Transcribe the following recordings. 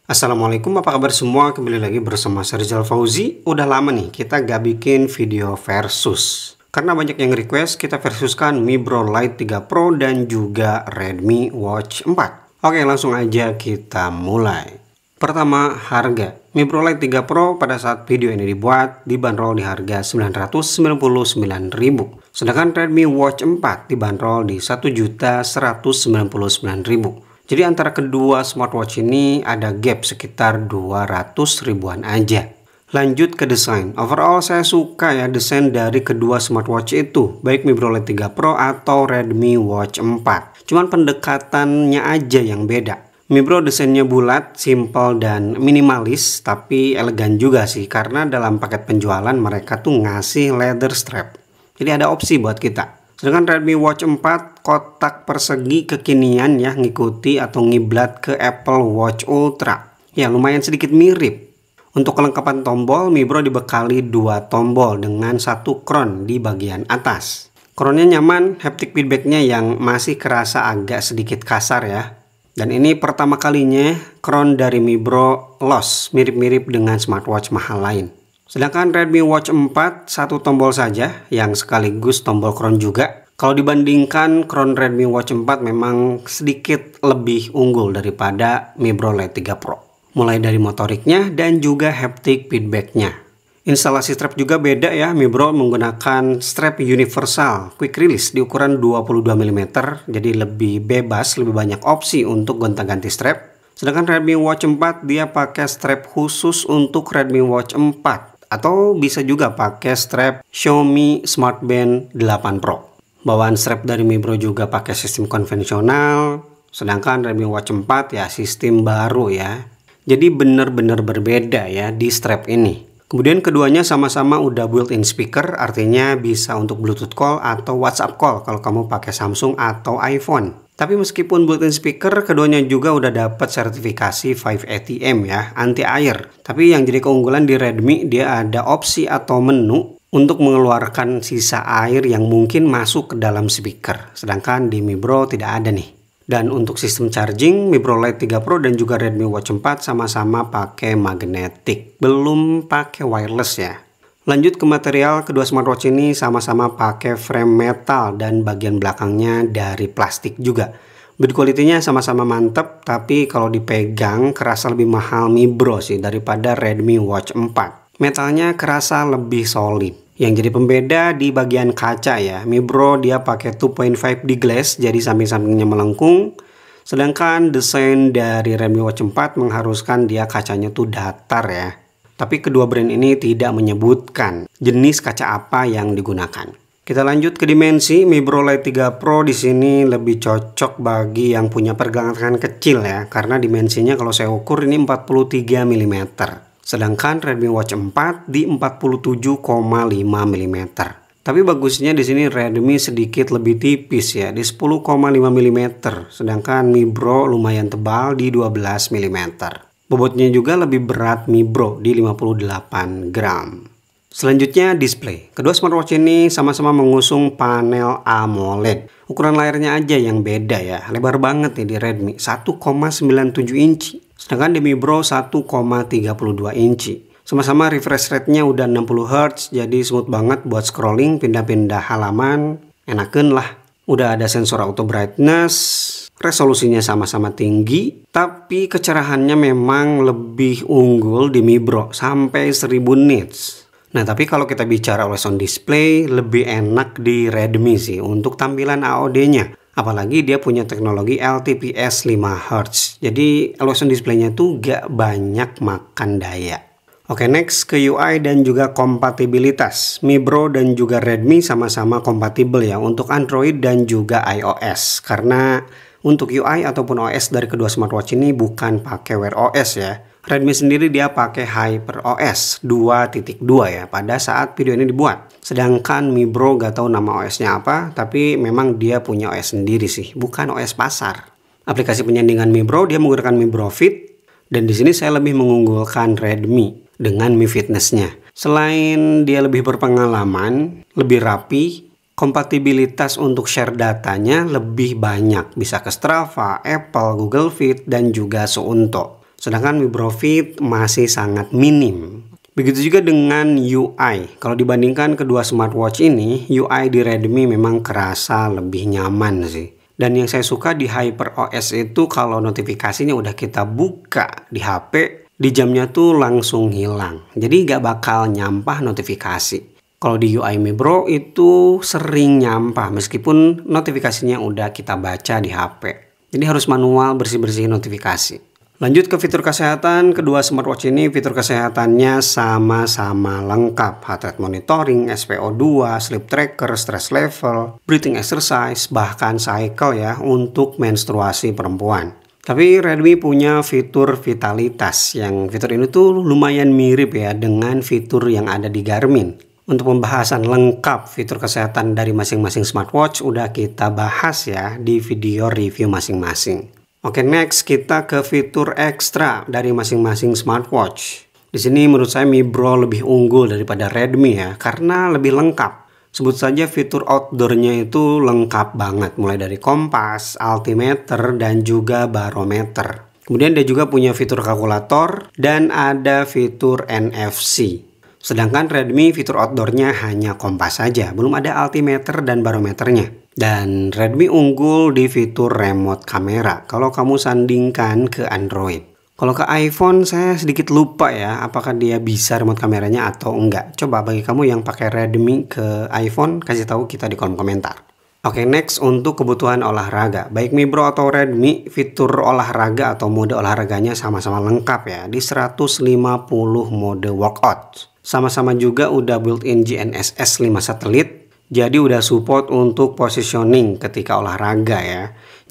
Assalamualaikum, apa kabar semua? Kembali lagi bersama saya Rizal Fauzi. Udah lama nih kita gak bikin video versus, karena banyak yang request kita versuskan Mi Bro Lite 3 Pro dan juga Redmi Watch 4. Oke, langsung aja kita mulai. Pertama, harga. Mi Bro Lite 3 Pro pada saat video ini dibuat dibanderol di harga 999.000. Sedangkan Redmi Watch 4 dibanderol di 1.199.000. Jadi antara kedua smartwatch ini ada gap sekitar 200 ribuan aja. Lanjut ke desain. Overall saya suka ya desain dari kedua smartwatch itu, baik Mi Bro Lite 3 Pro atau Redmi Watch 4. Cuman pendekatannya aja yang beda. Mi Bro desainnya bulat, simple dan minimalis, tapi elegan juga sih karena dalam paket penjualan mereka tuh ngasih leather strap. Jadi ada opsi buat kita. Sedangkan Redmi Watch 4 kotak persegi kekinian ya, ngikuti atau ngiblat ke Apple Watch Ultra. Ya lumayan sedikit mirip. Untuk kelengkapan tombol, Mi Bro dibekali 2 tombol dengan 1 crown di bagian atas. Crownnya nyaman, haptic feedbacknya yang masih kerasa agak sedikit kasar ya. Dan ini pertama kalinya crown dari Mi Bro loss, mirip-mirip dengan smartwatch mahal lain. Sedangkan Redmi Watch 4 satu tombol saja yang sekaligus tombol crown juga. Kalau dibandingkan crown Redmi Watch 4 memang sedikit lebih unggul daripada Mi Bro Lite 3 Pro. Mulai dari motoriknya dan juga haptic feedbacknya. Instalasi strap juga beda ya. Mi Bro menggunakan strap universal quick release di ukuran 22 mm. Jadi lebih bebas, lebih banyak opsi untuk gonta-ganti strap. Sedangkan Redmi Watch 4 dia pakai strap khusus untuk Redmi Watch 4. Atau bisa juga pakai strap Xiaomi Smart Band 8 Pro. Bawaan strap dari Mi Bro juga pakai sistem konvensional. Sedangkan Redmi Watch 4 ya sistem baru ya. Jadi benar-benar berbeda ya di strap ini. Kemudian keduanya sama-sama udah built-in speaker. Artinya bisa untuk Bluetooth call atau WhatsApp call kalau kamu pakai Samsung atau iPhone. Tapi meskipun built-in speaker, keduanya juga udah dapat sertifikasi 5ATM ya, anti air. Tapi yang jadi keunggulan di Redmi, dia ada opsi atau menu untuk mengeluarkan sisa air yang mungkin masuk ke dalam speaker. Sedangkan di Mi Bro tidak ada nih. Dan untuk sistem charging, Mi Bro Lite 3 Pro dan juga Redmi Watch 4 sama-sama pakai magnetic, belum pakai wireless ya. Lanjut ke material, kedua smartwatch ini sama-sama pakai frame metal dan bagian belakangnya dari plastik juga. Build quality-nya sama-sama mantep, tapi kalau dipegang kerasa lebih mahal Mi Bro sih daripada Redmi Watch 4. Metalnya kerasa lebih solid. Yang jadi pembeda di bagian kaca ya. Mi Bro dia pakai 2.5D glass, jadi samping-sampingnya melengkung. Sedangkan desain dari Redmi Watch 4 mengharuskan dia kacanya tuh datar ya. Tapi kedua brand ini tidak menyebutkan jenis kaca apa yang digunakan. Kita lanjut ke dimensi. Mi Bro Lite 3 Pro di sini lebih cocok bagi yang punya pergelangan tangan kecil ya, karena dimensinya kalau saya ukur ini 43 mm. Sedangkan Redmi Watch 4 di 47,5 mm. Tapi bagusnya di sini Redmi sedikit lebih tipis ya, di 10,5 mm. Sedangkan Mi Bro lumayan tebal di 12 mm. Bobotnya juga lebih berat Mi Bro di 58 gram. Selanjutnya display. Kedua smartwatch ini sama-sama mengusung panel AMOLED. Ukuran layarnya aja yang beda ya. Lebar banget nih di Redmi, 1,97 inci. Sedangkan di Mi Bro 1,32 inci. Sama-sama refresh rate-nya udah 60 Hz, jadi smooth banget buat scrolling, pindah-pindah halaman. Enakeun lah. Udah ada sensor auto brightness. Resolusinya sama-sama tinggi, tapi kecerahannya memang lebih unggul di Mi Bro sampai 1000 nits. Nah, tapi kalau kita bicara always on display, lebih enak di Redmi sih untuk tampilan AOD-nya. Apalagi dia punya teknologi LTPS 5 Hz. Jadi always on display-nya tuh gak banyak makan daya. Oke, next ke UI dan juga kompatibilitas. Mi Bro dan juga Redmi sama-sama kompatibel ya untuk Android dan juga iOS. Karena untuk UI ataupun OS dari kedua smartwatch ini bukan pakai Wear OS ya. Redmi sendiri dia pakai HyperOS 2.2 ya pada saat video ini dibuat. Sedangkan Mi Bro gak tahu nama OS-nya apa, tapi memang dia punya OS sendiri sih, bukan OS pasar. Aplikasi penyandingan Mi Bro dia menggunakan Mi Bro Fit, dan di sini saya lebih mengunggulkan Redmi dengan Mi Fitness-nya. Selain dia lebih berpengalaman, lebih rapi, kompatibilitas untuk share datanya lebih banyak. Bisa ke Strava, Apple, Google Fit, dan juga Suunto. sedangkan Mi Bro Fit masih sangat minim. Begitu juga dengan UI. Kalau dibandingkan kedua smartwatch ini, UI di Redmi memang kerasa lebih nyaman sih. Dan yang saya suka di HyperOS itu kalau notifikasinya udah kita buka di HP, di jamnya tuh langsung hilang. Jadi nggak bakal nyampah notifikasi. Kalau di UI Mi Bro itu sering nyampah meskipun notifikasinya udah kita baca di HP. Jadi harus manual bersih-bersih notifikasi. Lanjut ke fitur kesehatan, kedua smartwatch ini fitur kesehatannya sama-sama lengkap. Heart rate monitoring, SpO2, sleep tracker, stress level, breathing exercise, bahkan cycle ya untuk menstruasi perempuan. Tapi Redmi punya fitur vitalitas yang fitur ini tuh lumayan mirip ya dengan fitur yang ada di Garmin. Untuk pembahasan lengkap fitur kesehatan dari masing-masing smartwatch udah kita bahas ya di video review masing-masing. Oke, next kita ke fitur ekstra dari masing-masing smartwatch. Di sini menurut saya Mi Bro lebih unggul daripada Redmi ya karena lebih lengkap. Sebut saja fitur outdoornya itu lengkap banget, mulai dari kompas, altimeter, dan juga barometer. Kemudian dia juga punya fitur kalkulator dan ada fitur NFC. Sedangkan Redmi fitur outdoornya hanya kompas saja, belum ada altimeter dan barometernya. Dan Redmi unggul di fitur remote kamera kalau kamu sandingkan ke Android. Kalau ke iPhone saya sedikit lupa ya apakah dia bisa remote kameranya atau enggak. Coba bagi kamu yang pakai Redmi ke iPhone kasih tahu kita di kolom komentar. Oke, next untuk kebutuhan olahraga. Baik Mi Bro atau Redmi, fitur olahraga atau mode olahraganya sama-sama lengkap ya di 150 mode workout. Sama-sama juga udah built-in GNSS 5 satelit, jadi udah support untuk positioning ketika olahraga ya.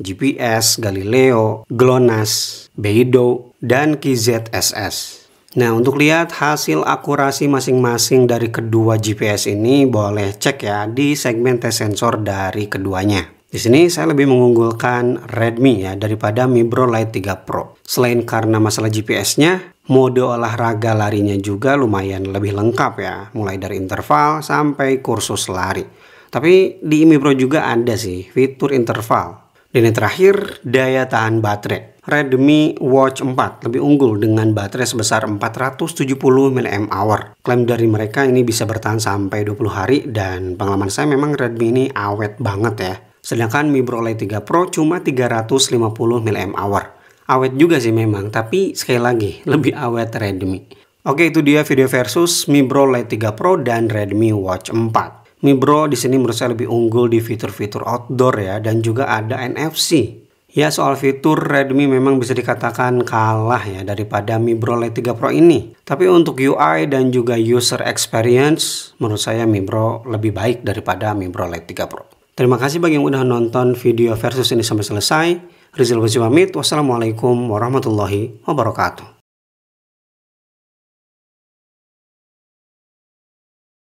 GPS, Galileo, GLONASS, Beidou, dan KZSS. Nah, untuk lihat hasil akurasi masing-masing dari kedua GPS ini boleh cek ya di segmen tes sensor dari keduanya. Di sini saya lebih mengunggulkan Redmi ya daripada Mi Bro Lite 3 Pro. Selain karena masalah GPS-nya, mode olahraga larinya juga lumayan lebih lengkap ya, mulai dari interval sampai kursus lari. Tapi di Mi Bro juga ada sih fitur interval. Dan yang terakhir, daya tahan baterai. Redmi Watch 4 lebih unggul dengan baterai sebesar 470 mAh. Klaim dari mereka ini bisa bertahan sampai 20 hari dan pengalaman saya memang Redmi ini awet banget ya. Sedangkan Mi Bro Lite 3 Pro cuma 350 mAh. Awet juga sih memang, tapi sekali lagi lebih awet Redmi. Oke, itu dia video versus Mi Bro Lite 3 Pro dan Redmi Watch 4. Mi Bro di sini menurut saya lebih unggul di fitur-fitur outdoor ya dan juga ada NFC. Ya, soal fitur Redmi memang bisa dikatakan kalah ya daripada Mi Bro Lite 3 Pro ini. Tapi untuk UI dan juga user experience menurut saya Mi Bro lebih baik daripada Mi Bro Lite 3 Pro. Terima kasih bagi yang udah nonton video versus ini sampai selesai. Rizal pamit. Wassalamualaikum warahmatullahi wabarakatuh.